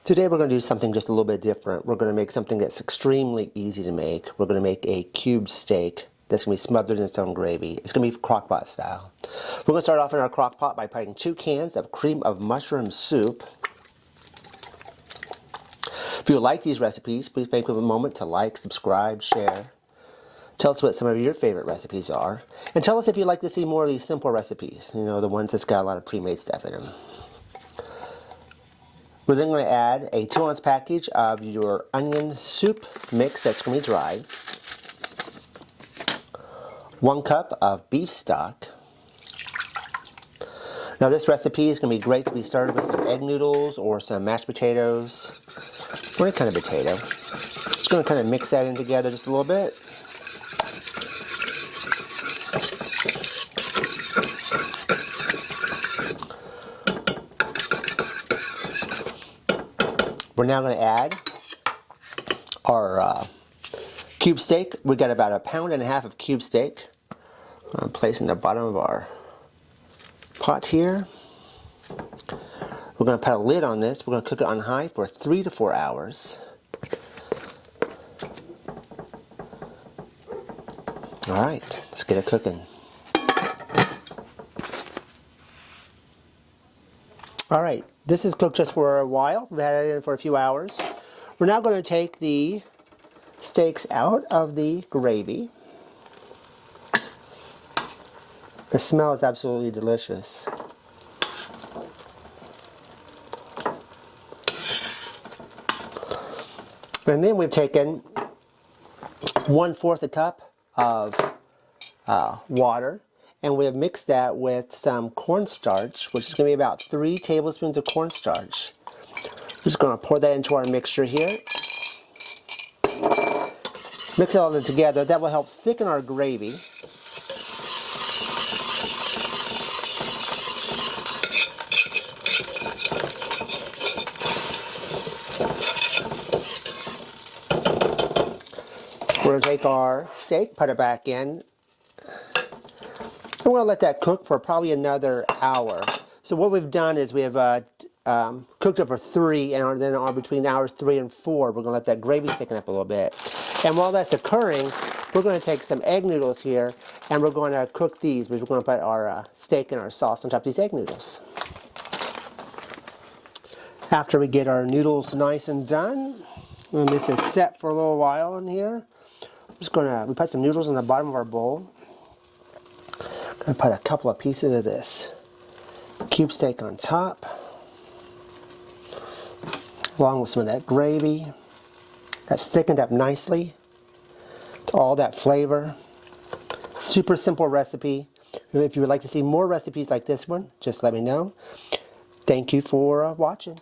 Today we're going to do something just a little bit different. We're going to make something that's extremely easy to make. We're going to make a cube steak that's going to be smothered in its own gravy. It's going to be crockpot style. We're going to start off in our crockpot by putting 2 cans of cream of mushroom soup. If you like these recipes, please take a moment to like, subscribe, share. Tell us what some of your favorite recipes are. And tell us if you'd like to see more of these simple recipes. You know, the ones that's got a lot of pre-made stuff in them. We're then going to add a 2-ounce package of your onion soup mix that's going to be dried. 1 cup of beef stock. Now this recipe is going to be great to be started with some egg noodles or some mashed potatoes or any kind of potato. Just going to kind of mix that in together just a little bit. We're now going to add our cube steak. We got about 1.5 pounds of cube steak. I'm placing the bottom of our pot here. We're going to put a lid on this. We're going to cook it on high for 3 to 4 hours. All right, let's get it cooking. All right, this is cooked just for a while. We've had it in for a few hours. We're now going to take the steaks out of the gravy. The smell is absolutely delicious. And then we've taken 1/4 a cup of water. And we have mixed that with some cornstarch, which is going to be about 3 tablespoons of cornstarch. We're just going to pour that into our mixture here. Mix it all together. That will help thicken our gravy. We're going to take our steak, put it back in. I'm going to let that cook for probably another hour. So what we've done is we have cooked it for 3, and then between hours 3 and 4, we're going to let that gravy thicken up a little bit. And while that's occurring, we're going to take some egg noodles here, and we're going to cook these. We're going to put our steak and our sauce on top of these egg noodles. After we get our noodles nice and done, and this is set for a little while in here, we put some noodles in the bottom of our bowl. I'm going to put a couple of pieces of this cube steak on top, along with some of that gravy that's thickened up nicely to all that flavor. Super simple recipe. If you would like to see more recipes like this one, just let me know. Thank you for watching.